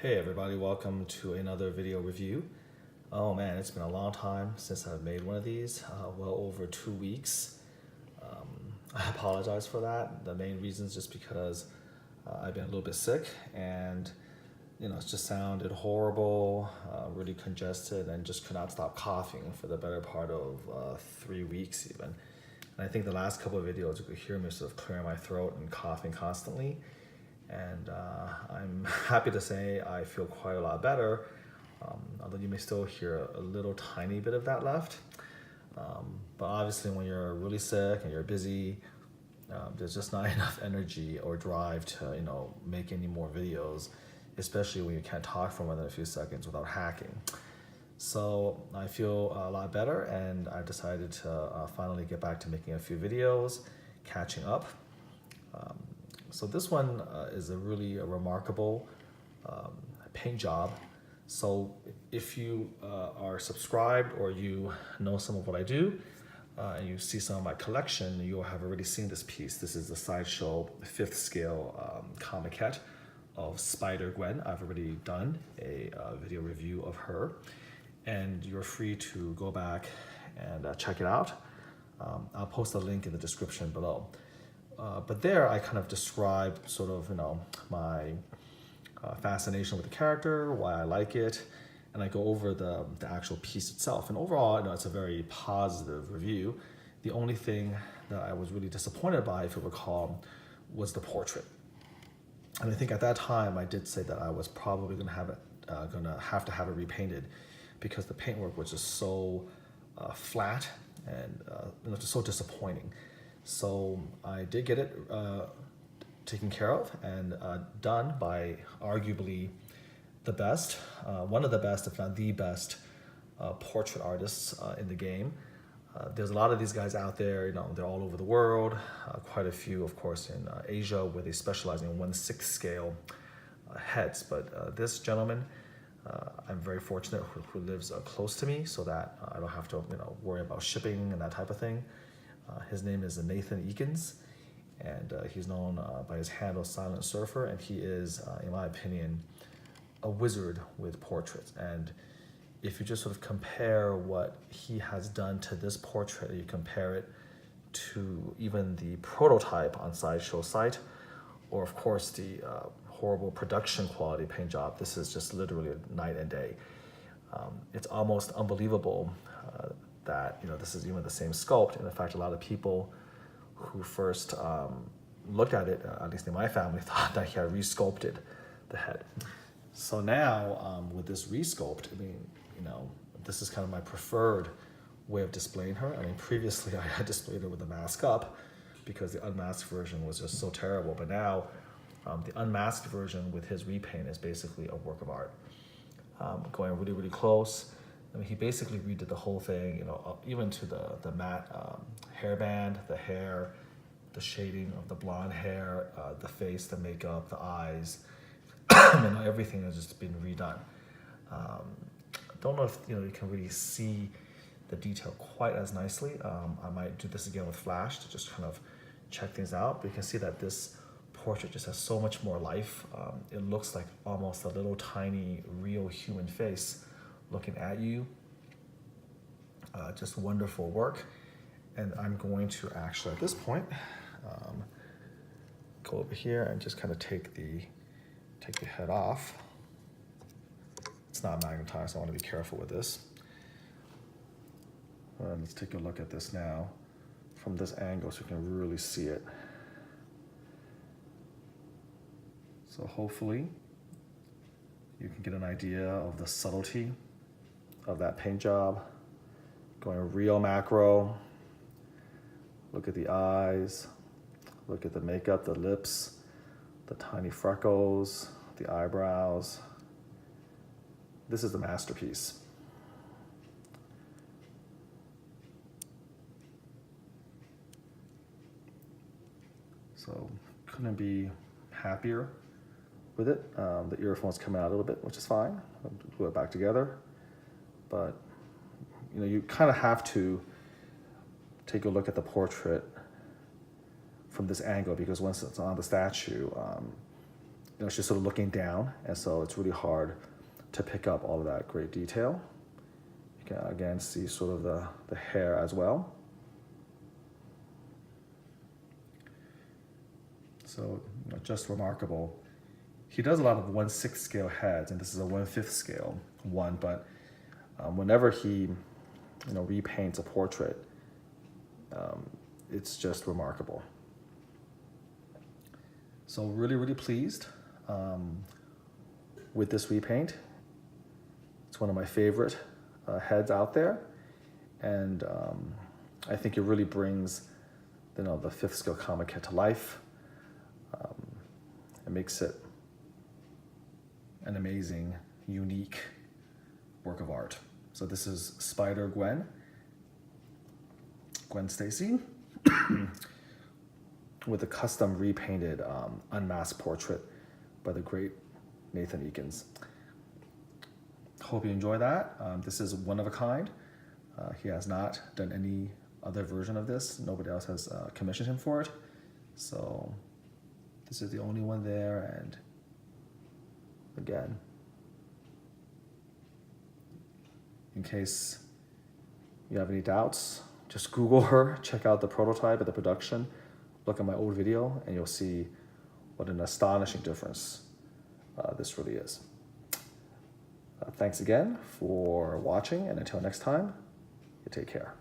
Hey everybody, welcome to another video review. Oh man, it's been a long time since I've made one of these, well over 2 weeks. I apologize for that. The main reason is just because I've been a little bit sick and it just sounded horrible, really congested, and just could not stop coughing for the better part of 3 weeks even. And I think the last couple of videos you could hear me sort of clearing my throat and coughing constantly. And I'm happy to say I feel quite a lot better, although you may still hear a little tiny bit of that left. But obviously when you're really sick and you're busy, there's just not enough energy or drive to make any more videos, especially when you can't talk for more than a few seconds without hacking. So I feel a lot better, and I've decided to finally get back to making a few videos, catching up. So this one is a really remarkable paint job. So if you are subscribed or you know some of what I do, and you see some of my collection, you'll have already seen this piece. This is the Sideshow 5th scale comiquette of Spider Gwen. I've already done a video review of her, and you're free to go back and check it out. I'll post a link in the description below. But there I kind of describe sort of, my fascination with the character, why I like it, and I go over the actual piece itself. And overall, it's a very positive review. The only thing that I was really disappointed by, if you recall, was the portrait. And I think at that time I did say that I was probably gonna have to have it repainted because the paintwork was just so flat and just so disappointing. So I did get it taken care of and done by arguably the best, one of the best, if not the best, portrait artists in the game. There's a lot of these guys out there, they're all over the world, quite a few, of course, in Asia, where they specialize in 1/6 scale heads. But this gentleman, I'm very fortunate who lives close to me, so that I don't have to worry about shipping and that type of thing. His name is Nathan Eakins, and he's known by his handle Silent Surfer, and he is, in my opinion, a wizard with portraits. And if you just sort of compare what he has done to this portrait, you compare it to even the prototype on Sideshow site, or of course the horrible production quality paint job, this is just literally night and day. It's almost unbelievable that this is even the same sculpt. And in fact, a lot of people who first looked at it, at least in my family, thought that he had resculpted the head. So now with this resculpt, this is kind of my preferred way of displaying her. I mean, previously I had displayed her with the mask up because the unmasked version was just so terrible. But now the unmasked version with his repaint is basically a work of art. Going really, really close. I mean, he basically redid the whole thing, even to the matte hairband, the hair, the shading of the blonde hair, the face, the makeup, the eyes, everything has just been redone. Don't know if you can really see the detail quite as nicely. I might do this again with flash to just kind of check things out. But you can see that this portrait just has so much more life. It looks like almost a little tiny real human face looking at you. Just wonderful work. And I'm going to actually, at this point, go over here and just kind of take the head off. It's not magnetized, so I want to be careful with this. Let's take a look at this now from this angle so you can really see it. So hopefully you can get an idea of the subtlety of that paint job. Going real macro. Look at the eyes, look at the makeup, the lips, the tiny freckles, the eyebrows. This is a masterpiece. So couldn't be happier with it. The earphones come out a little bit, which is fine. I'll glue it back together. But you kind of have to take a look at the portrait from this angle, because once it's on the statue, she's sort of looking down, and so it's really hard to pick up all of that great detail. You can again see sort of the hair as well. So just remarkable. He does a lot of 1/6 scale heads, and this is a 1/5 scale one, but whenever he repaints a portrait, it's just remarkable. So really, really pleased with this repaint. It's one of my favorite heads out there, and I think it really brings the 5th scale comic kit to life. It makes it an amazing, unique work of art. So this is Spider Gwen Stacy, with a custom repainted unmasked portrait by the great Nathan Eakins. Hope you enjoy that. This is one of a kind. He has not done any other version of this. Nobody else has commissioned him for it. So this is the only one there, and again, in case you have any doubts, just Google her, check out the prototype of the production, look at my old video, and you'll see what an astonishing difference this really is. Thanks again for watching, and until next time, you take care.